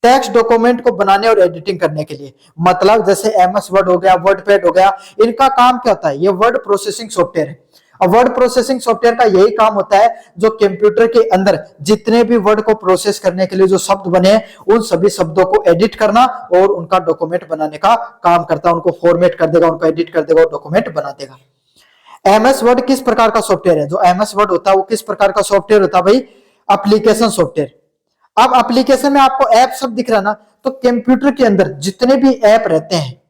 टेक्स्ट डॉक्यूमेंट को बनाने और एडिटिंग करने के लिए। मतलब जैसे एमएस वर्ड हो गया, वर्डपैड हो गया, इनका काम क्या होता है? ये वर्ड प्रोसेसिंग सॉफ्टवेयर है। और वर्ड प्रोसेसिंग सॉफ्टवेयर का यही काम होता है जो कंप्यूटर के अंदर जितने भी वर्ड को प्रोसेस करने के लिए जो शब्द बने हैं उन सभी शब्दों को एडिट करना और उनका डॉक्यूमेंट बनाने का काम करता है। उनको फॉर्मेट कर देगा, उनको एडिट कर देगा और डॉक्यूमेंट बना देगा। एमएस वर्ड किस प्रकार का सॉफ्टवेयर है? जो एमएस वर्ड होता है वो किस प्रकार का सॉफ्टवेयर होता है भाई? Application software. अब एप्लीकेशन में आपको ऐप सब दिख रहा है ना, तो कंप्यूटर के अंदर जितने भी ऐप रहते हैं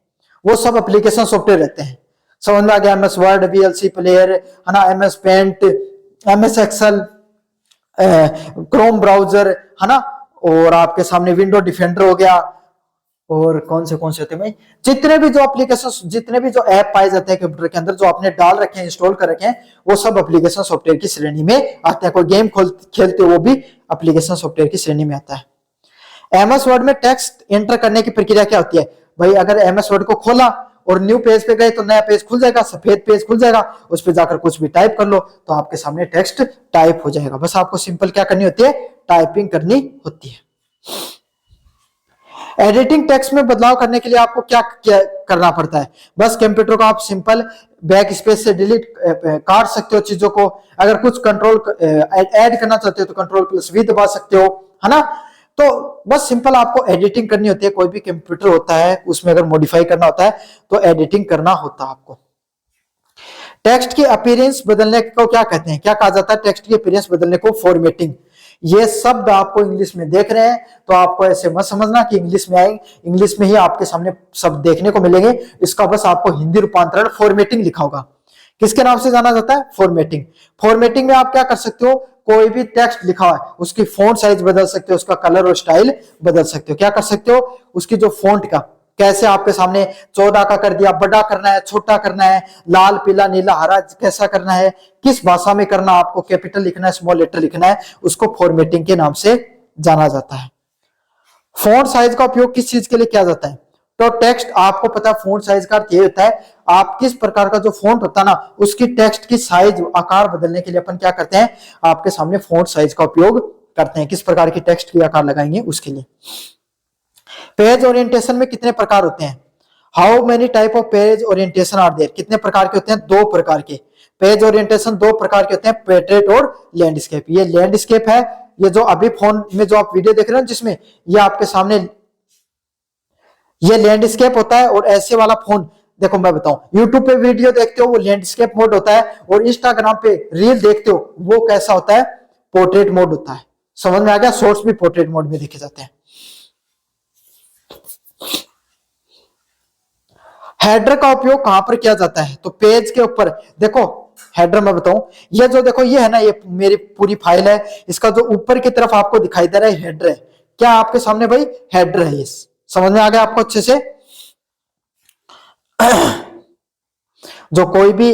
वो सब एप्लीकेशन सॉफ्टवेयर रहते हैं। समझ में आ गया? एमएस वर्ड, वीएलसी प्लेयर, है ना, MS Paint, MS Excel, Chrome browser, है ना, और आपके सामने विंडो डिफेंडर हो गया, और कौन से होते हैं भाई? जितने भी जो एप्लीकेशन, जितने भी जो ऐप पाए जाते हैं कंप्यूटर के अंदर जो आपने डाल रखे हैं, इंस्टॉल कर रखे हैं, वो सब एप्लीकेशन सॉफ्टवेयर की श्रेणी में आते हैं। कोई गेम खेलते हो वो भी एप्लीकेशन सॉफ्टवेयर की श्रेणी में आता है। एमएस वर्ड में टेक्स्ट एंटर करने की प्रक्रिया क्या होती है भाई? अगर एमएस वर्ड को खोला और न्यू पेज पे गए तो नया पेज खुल जाएगा, सफेद पेज खुल जाएगा, उस पर जाकर कुछ भी टाइप कर लो तो आपके सामने टेक्स्ट टाइप हो जाएगा। बस आपको सिंपल क्या करनी होती है? टाइपिंग करनी होती है। एडिटिंग टेक्स्ट में बदलाव करने के लिए आपको क्या करना पड़ता है? बस कंप्यूटर को आप सिंपल बैक स्पेस से डिलीट काट सकते हो चीजों को। अगर कुछ कंट्रोल ऐड करना चाहते हो तो कंट्रोल+V दबा सकते हो, है ना। तो बस सिंपल आपको एडिटिंग करनी होती है। कोई भी कंप्यूटर होता है उसमें अगर मॉडिफाई करना होता है तो एडिटिंग करना होता है आपको। टेक्स्ट की अपीयरेंस बदलने को क्या कहते हैं? क्या कहा जाता है टेक्स्ट की अपीयरेंस बदलने को? फॉर्मेटिंग। ये शब्द आपको इंग्लिश में देख रहे हैं तो आपको ऐसे मत समझना कि इंग्लिश में आएंगे, इंग्लिश में ही आपके सामने शब्द देखने को मिलेंगे। इसका बस आपको हिंदी रूपांतरण फॉर्मेटिंग लिखा होगा। किसके नाम से जाना जाता है? फॉर्मेटिंग। फॉर्मेटिंग में आप क्या कर सकते हो? कोई भी टेक्स्ट लिखा है उसकी फॉन्ट साइज बदल सकते हो, उसका कलर और स्टाइल बदल सकते हो। क्या कर सकते हो? उसकी जो फॉन्ट का कैसे आपके सामने 14 का कर दिया, बड़ा करना है, छोटा करना है, लाल पीला नीला हरा कैसा करना है, किस भाषा में करना, आपको कैपिटल लिखना है, स्मॉल लेटर लिखना है, उसको फॉर्मेटिंग के नाम से जाना जाता है। फॉन्ट साइज का उपयोग किस चीज के लिए किया जाता है? तो टेक्स्ट आपको पता है फॉन्ट साइज का अर्थ ये होता है, आप किस प्रकार का जो फॉन्ट होता है ना उसकी टेक्स्ट की साइज आकार बदलने के लिए अपन क्या करते हैं, आपके सामने फॉन्ट साइज का उपयोग करते हैं, किस प्रकार की टेक्स्ट की आकार लगाएंगे उसके लिए। पेज ओरिएंटेशन में कितने प्रकार होते हैं? How many type of page orientation are there? कितने प्रकार के होते हैं? 2 प्रकार के। पेज ओरिएंटेशन 2 प्रकार के होते हैं, पोर्ट्रेट और लैंडस्केप। ये लैंडस्केप है, ये जो अभी फोन में जो आप वीडियो देख रहे हो जिसमें ये आपके सामने ये लैंडस्केप होता है, और ऐसे वाला फोन देखो मैं बताऊं, यूट्यूब पे वीडियो देखते हो वो लैंडस्केप मोड होता है, और इंस्टाग्राम पे रील देखते हो वो कैसा होता है? पोर्ट्रेट मोड होता है। समझ में आ गया? शॉर्ट्स भी पोर्ट्रेट मोड में देखे जाते हैं। हेडर का उपयोग कहां पर किया जाता है? तो पेज के ऊपर देखो, हेडर मैं बताऊं, ये जो देखो ये है ना, ये मेरी पूरी फाइल है, इसका जो ऊपर की तरफ आपको दिखाई दे रहा है हेडर है, क्या आपके सामने भाई हेडर है। ये समझ में आ गया आपको अच्छे से? जो कोई भी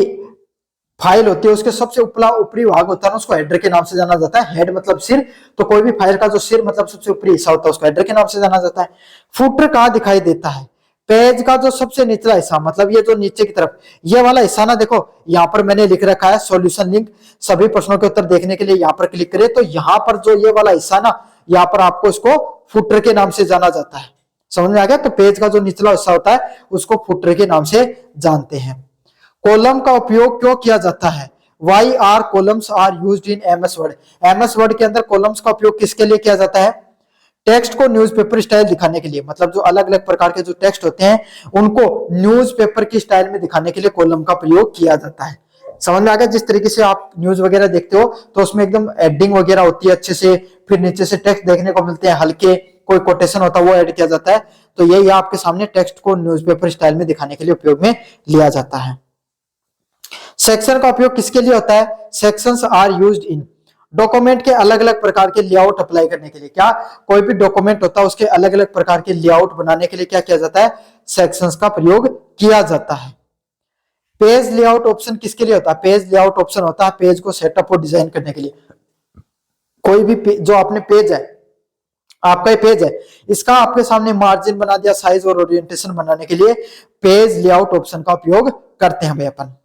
फाइल होती है उसके सबसे ऊपरी भाग होता है ना, उसको हेडर के नाम से जाना जाता है। हेड मतलब सिर, तो कोई भी फाइल का जो सिर मतलब सबसे ऊपरी हिस्सा होता है उसको हेडर के नाम से जाना जाता है। फुटर कहां दिखाई देता है? पेज का जो सबसे निचला हिस्सा, मतलब ये जो नीचे की तरफ ये वाला हिस्सा ना, देखो यहाँ पर मैंने लिख रखा है सॉल्यूशन लिंक, सभी प्रश्नों के उत्तर देखने के लिए यहाँ पर क्लिक करें। तो यहाँ पर जो ये वाला हिस्सा ना, यहाँ पर आपको इसको फुटर के नाम से जाना जाता है। समझ में आ गया? तो पेज का जो निचला हिस्सा होता है उसको फुटर के नाम से जानते हैं। कॉलम का उपयोग क्यों किया जाता है? Why are columns are used in MS Word? MS Word के अंदर कॉलम्स का उपयोग किसके लिए किया जाता है? टेक्स्ट को न्यूज़पेपर स्टाइल दिखाने के लिए, मतलब जो अलग अलग प्रकार के जो टेक्स्ट होते हैं उनको न्यूज़पेपर की स्टाइल में दिखाने के लिए कॉलम का प्रयोग किया जाता है। समझ में आ गया? जिस तरीके से आप न्यूज वगैरह देखते हो तो उसमें एकदम एडिंग वगैरह होती है अच्छे से, फिर नीचे से टेक्स्ट देखने को मिलते हैं हल्के, कोई कोटेशन होता है वो ऐड किया जाता है। तो ये आपके सामने टेक्स्ट को न्यूज़पेपर स्टाइल में दिखाने के लिए उपयोग में लिया जाता है। सेक्शन का उपयोग किसके लिए होता है? Sections are used in document के अलग अलग प्रकार के लेआउट अप्लाई करने के लिए। क्या कोई भी डॉक्यूमेंट होता है उसके अलग अलग प्रकार के लेआउट बनाने के लिए क्या किया जाता है? सेक्शंस का प्रयोग किया जाता है। पेज लेआउट ऑप्शन किसके लिए होता है? पेज लेआउट ऑप्शन होता है पेज को सेटअप और डिजाइन करने के लिए। कोई भी जो आपने पेज है, आपका ये पेज है, इसका आपके सामने मार्जिन बना दिया, साइज और ओरिएंटेशन बनाने के लिए पेज लेआउट ऑप्शन का उपयोग करते हैं भाई अपन।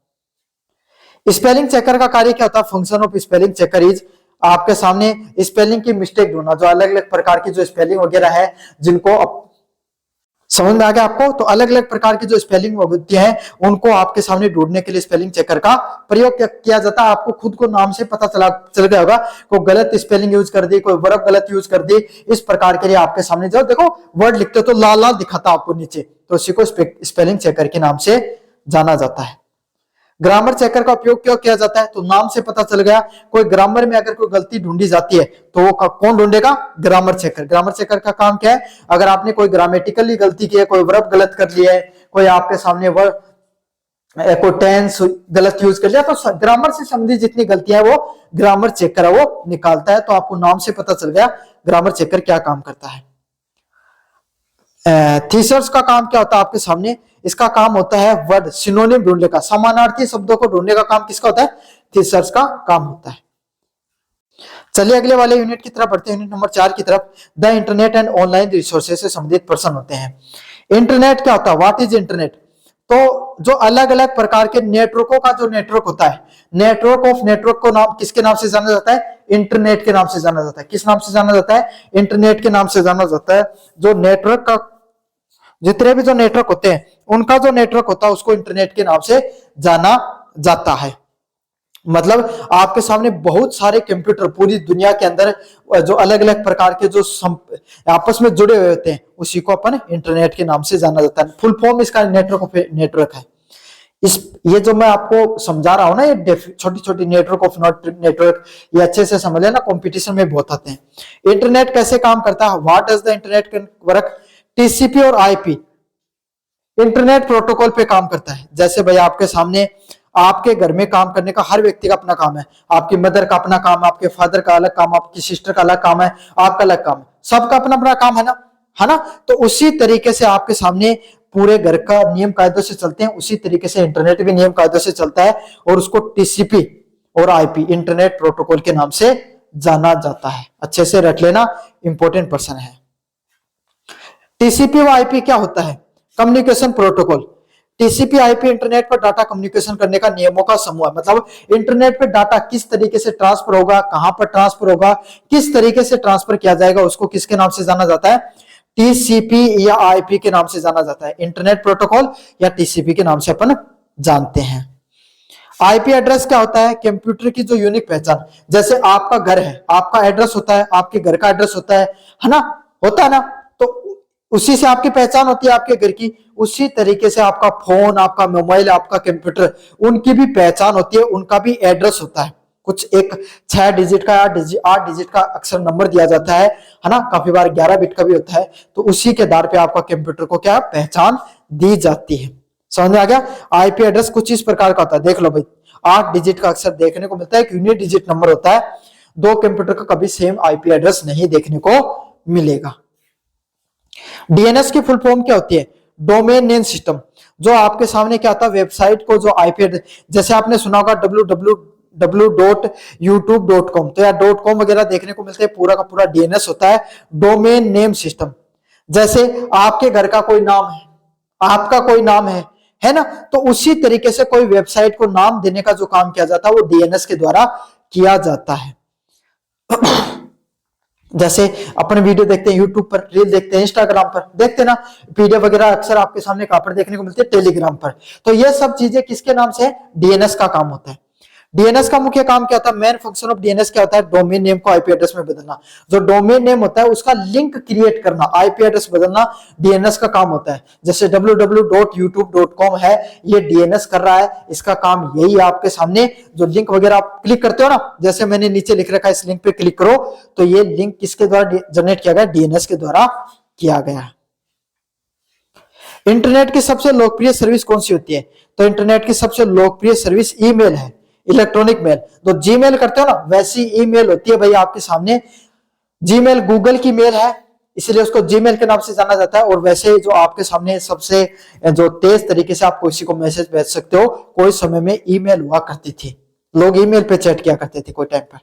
स्पेलिंग चेकर का कार्य क्या होता है? Function of spelling checker is आपके सामने स्पेलिंग की मिस्टेक ढूंढना, जो अलग अलग प्रकार की जो स्पेलिंग वगैरह है जिनको समझ में आ गया आपको, तो अलग अलग प्रकार की जो स्पेलिंग होती है उनको आपके सामने ढूंढने के लिए स्पेलिंग चेकर का प्रयोग किया जाता है। आपको खुद को नाम से पता चल गया होगा, कोई गलत स्पेलिंग यूज कर दी, कोई वर्ब गलत यूज कर दी, इस प्रकार के लिए आपके सामने जो देखो वर्ड लिखते हो तो लाल लाल दिखाता आपको नीचे, तो उसी को स्पेलिंग चेकर के नाम से जाना जाता है। ग्रामर चेकर का उपयोग क्यों किया जाता है? तो नाम से पता चल गया, कोई ग्रामर में अगर कोई गलती ढूंढी जाती है तो वो कौन ढूंढेगा? Grammar checker. ग्रामर चेकर का काम क्या है? अगर आपने कोई ग्रामेटिकली गलती की है, कोई वर्ब गलत कर लिया है, कोई आपके सामने वर्ब कोई टेंस गलत यूज कर लिया, तो ग्रामर से संबंधित जितनी गलतियां है वो ग्रामर चेकर है वो निकालता है। तो आपको नाम से पता चल गया ग्रामर चेकर क्या काम करता है। थीसर्स का काम क्या होता है आपके सामने? इसका काम होता है वर्ड सिनोनिम ढूंढने का, समानार्थी शब्दों को ढूंढने का काम किसका होता है? थीसर्स का काम होता है। चलिए अगले वाले यूनिट की तरफ बढ़ते हैं, यूनिट नंबर 4 की तरफ। The internet and online resources से संबंधित प्रश्न होते हैं। इंटरनेट क्या होता है? What is internet? तो जो अलग अलग प्रकार के नेटवर्कों का जो नेटवर्क होता है, नेटवर्क ऑफ नेटवर्क को नाम किसके नाम से जाना जाता है? इंटरनेट के नाम से जाना जाता है। किस नाम से जाना जाता है? इंटरनेट के नाम से जाना जाता है। जो नेटवर्क का जितने भी जो नेटवर्क होते हैं उनका जो नेटवर्क होता है उसको इंटरनेट के नाम से जाना जाता है। मतलब आपके सामने बहुत सारे कंप्यूटर पूरी दुनिया के अंदर जो अलग अलग प्रकार के जो आपस में जुड़े हुए होते हैं उसी को अपन इंटरनेट के नाम से जाना जाता है। फुल फॉर्म इसका नेटवर्क है। ये जो मैं आपको समझा रहा हूं ना, ये छोटी छोटी नेटवर्क ऑफ नेटवर्क, ये अच्छे से समझ लेना, कंपटीशन में बहुत आते हैं। इंटरनेट कैसे काम करता है? What does the internet work? TCP और आईपी इंटरनेट प्रोटोकॉल पे काम करता है। जैसे भाई आपके सामने आपके घर में काम करने का हर व्यक्ति का अपना काम है, आपकी मदर का अपना काम, आपके फादर का अलग काम, आपकी सिस्टर का अलग काम है, आपका अलग काम है, सबका अपना अपना काम है ना। तो उसी तरीके से आपके सामने पूरे घर का नियम कायदों से चलते हैं, उसी तरीके से इंटरनेट भी नियम कायदों से चलता है और उसको टीसीपी और आईपी इंटरनेट प्रोटोकॉल के नाम से जाना जाता है। अच्छे से रट लेना, इंपॉर्टेंट पर्सन है। टीसीपी और आईपी क्या होता है? Communication protocol, TCP IP internet पर डाटा कम्युनिकेशन करने का नियमों का समूह है। मतलब इंटरनेट पे डाटा किस तरीके से ट्रांसफर होगा, कहां पर ट्रांसफर होगा, किस तरीके से ट्रांसफर किया जाएगा, उसको किसके नाम से जाना जाता है, टीसीपी या आईपी के नाम से जाना जाता है। इंटरनेट प्रोटोकॉल या टीसीपी के नाम से अपन जानते हैं। आईपी एड्रेस क्या होता है, कंप्यूटर की जो यूनिक पहचान, जैसे आपका घर है, आपका एड्रेस होता है, आपके घर का एड्रेस होता है ना, होता है ना, तो उसी से आपकी पहचान होती है आपके घर की। उसी तरीके से आपका फोन, आपका मोबाइल, आपका कंप्यूटर, उनकी भी पहचान होती है, उनका भी एड्रेस होता है। कुछ एक 6 डिजिट का 8 डिजिट का अक्षर नंबर दिया जाता है ना, काफी बार 11 बिट का भी होता है। तो उसी के आधार पे आपका कंप्यूटर को क्या पहचान दी जाती है। समझ में आ गया। आईपी एड्रेस कुछ इस प्रकार का होता है, देख लो भाई, 8 डिजिट का अक्षर देखने को मिलता है, एक यूनिक डिजिट नंबर होता है। दो कंप्यूटर का कभी सेम आईपी एड्रेस नहीं देखने को मिलेगा। डीएनएस की फुल फॉर्म क्या होती है, डोमेन नेम सिस्टम। जो आपके सामने क्या आता है, वेबसाइट को जो आईपी एड्रेस, जैसे आपने सुना होगा www.youtube.com, तो यार .com वगैरह देखने को मिलते हैं, पूरा का पूरा डीएनएस होता है, डोमेन नेम सिस्टम। जैसे आपके घर का कोई नाम है, आपका कोई नाम है ना, तो उसी तरीके से कोई वेबसाइट को नाम देने का जो काम किया जाता है वो डीएनएस के द्वारा किया जाता है। जैसे अपन वीडियो देखते हैं यूट्यूब पर, रील देखते हैं इंस्टाग्राम पर, देखते ना, पीडीएफ वगैरह अक्सर आपके सामने कहां पर देखने को मिलती है, टेलीग्राम पर। तो ये सब चीजें किसके नाम से है, डीएनएस का काम होता है। डीएनएस का मुख्य काम क्या होता है, मेन फंक्शन ऑफ डीएनएस क्या होता है, डोमेन नेम को आईपी एड्रेस में बदलना। जो डोमेन नेम होता है उसका लिंक क्रिएट करना, आईपी एड्रेस बदलना डीएनएस का काम होता है। जैसे www.youtube.com है, ये डीएनएस कर रहा है, इसका काम यही है। आपके सामने जो लिंक वगैरह आप क्लिक करते हो ना, जैसे मैंने नीचे लिख रखा है, इस लिंक पे क्लिक करो, तो ये लिंक किसके द्वारा जनरेट किया गया, डीएनएस के द्वारा किया गया। इंटरनेट की सबसे लोकप्रिय सर्विस कौन सी होती है, तो इंटरनेट की सबसे लोकप्रिय सर्विस ईमेल है, इलेक्ट्रॉनिक मेल। तो जीमेल करते हो ना, वैसी ईमेल होती है भाई आपके सामने। जीमेल गूगल की मेल है, इसलिए उसको जीमेल के नाम से जाना जाता है। और वैसे जो आपके सामने सबसे जो तेज तरीके से आप किसी को मैसेज भेज सकते हो, कोई समय में ईमेल हुआ करती थी, लोग ईमेल पे चैट किया करते थे कोई टाइम पर।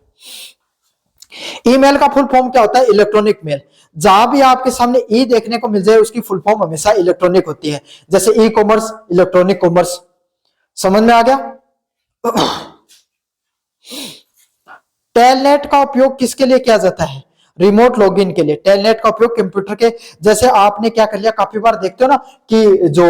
ईमेल का फुल फॉर्म क्या होता है, इलेक्ट्रॉनिक मेल। जहां भी आपके सामने ई देखने को मिल जाए, उसकी फुल फॉर्म हमेशा इलेक्ट्रॉनिक होती है। जैसे ई कॉमर्स, इलेक्ट्रॉनिक कॉमर्स। समझ में आ गया। टेलनेट का उपयोग किसके लिए किया जाता है, रिमोट लॉगिन के लिए। टेलनेट का उपयोग कंप्यूटर के, जैसे आपने क्या कर लिया, काफी बार देखते हो ना कि जो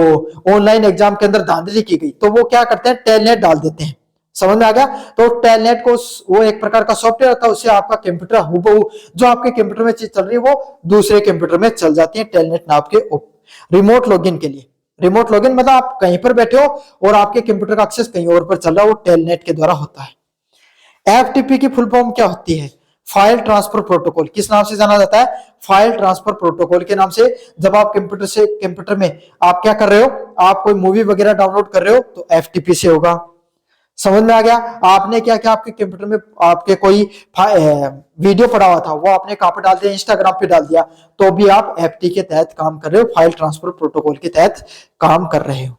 ऑनलाइन एग्जाम के अंदर धांधली की गई, तो वो क्या करते हैं, टेलनेट डाल देते हैं। समझ में आ गया। तो टेलनेट को, वो एक प्रकार का सॉफ्टवेयर होता है, उससे आपका कंप्यूटर हुबहू जो आपके कंप्यूटर में चीज चल रही है वो दूसरे कंप्यूटर में चल जाती है, टेलनेट नाम के रिमोट लॉगिन के लिए। रिमोट लॉगिन मतलब आप कहीं पर बैठे हो और आपके कंप्यूटर का एक्सेस कहीं और पर चल रहा है, वो टेलनेट के द्वारा होता है। एफटीपी की फुल फॉर्म क्या होती है, फाइल ट्रांसफर प्रोटोकॉल। किस नाम से जाना जाता है, फाइल ट्रांसफर प्रोटोकॉल के नाम से। जब आप कंप्यूटर से कंप्यूटर में आप क्या कर रहे हो, आप कोई मूवी वगैरह डाउनलोड कर रहे हो, तो एफटीपी से होगा। समझ में आ गया। आपने क्या क्या आपके कंप्यूटर में आपके कोई वीडियो पड़ा हुआ था, वो आपने कहां पर डाल दिया, इंस्टाग्राम पे डाल दिया, तो भी आप एफटी के तहत काम कर रहे हो, फाइल ट्रांसफर प्रोटोकॉल के तहत काम कर रहे हो।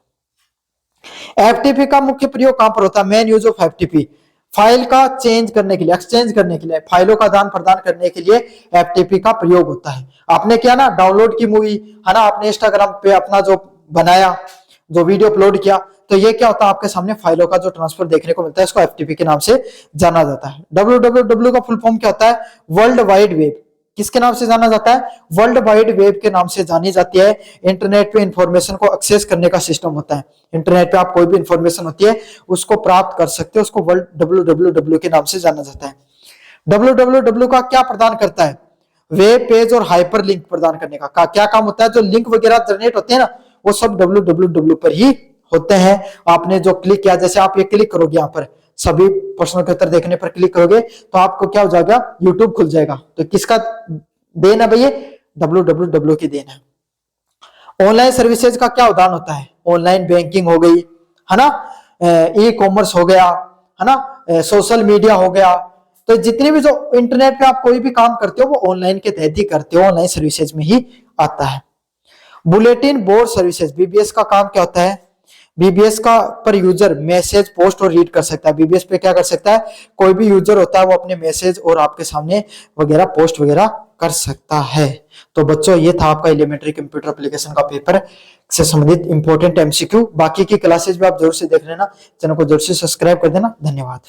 एफटीपी का मुख्य प्रयोग कहां पर होता है, main use of FTP, file का चेंज करने के लिए, एक्सचेंज करने के लिए, फाइलों का आदान प्रदान करने के लिए एफटीपी का प्रयोग होता है। आपने क्या ना, डाउनलोड की मूवी है ना, आपने इंस्टाग्राम पे अपना जो बनाया, जो वीडियो अपलोड किया, तो ये क्या होता है, आपके सामने फाइलों का जो ट्रांसफर देखने को मिलता है, इसको एफटीपी के नाम से जाना जाता है। www का फुल फॉर्म क्या होता है, वर्ल्ड वाइड वेब। किसके नाम से जाना जाता है, वर्ल्ड वाइड वेब के नाम से जानी जाती है। इंटरनेट पे इंफॉर्मेशन को एक्सेस करने का सिस्टम होता है। इंटरनेट पे आप कोई भी इंफॉर्मेशन होती है उसको प्राप्त कर सकते हो, उसको वर्ल्ड www के नाम से जाना जाता है। www का क्या प्रदान करता है, वेब पेज और हाइपर लिंक प्रदान करने का क्या काम होता है। जो लिंक वगैरह जनरेट होते हैं ना, वो सब www पर ही होते हैं। आपने जो क्लिक किया, जैसे आप ये क्लिक करोगे, यहाँ पर सभी प्रश्नों के उत्तर देखने पर क्लिक करोगे, तो आपको क्या हो जाएगा, यूट्यूब खुल जाएगा। तो किसका देन है भैया, www की देन है। ऑनलाइन सर्विसेज का क्या उदाहरण होता है, ऑनलाइन बैंकिंग हो गई, है ना, ई कॉमर्स हो गया, है ना, सोशल मीडिया हो गया। तो जितने भी जो इंटरनेट पे आप कोई भी काम करते हो, वो ऑनलाइन के तहत ही करते हो, ऑनलाइन सर्विसेज में ही आता है। बुलेटिन बोर्ड सर्विसेज, बीबीएस का काम क्या होता है, बीबीएस का पर यूजर मैसेज पोस्ट और रीड कर सकता है। बीबीएस पे क्या कर सकता है, कोई भी यूजर होता है वो अपने मैसेज और आपके सामने वगैरह पोस्ट वगैरह कर सकता है। तो बच्चों ये था आपका एलिमेंट्री कंप्यूटर एप्लीकेशन का पेपर से संबंधित इंपॉर्टेंट एमसीक्यू। बाकी की क्लासेज भी आप जरूर से देख लेना, चैनल को जरूर से सब्सक्राइब कर देना। धन्यवाद।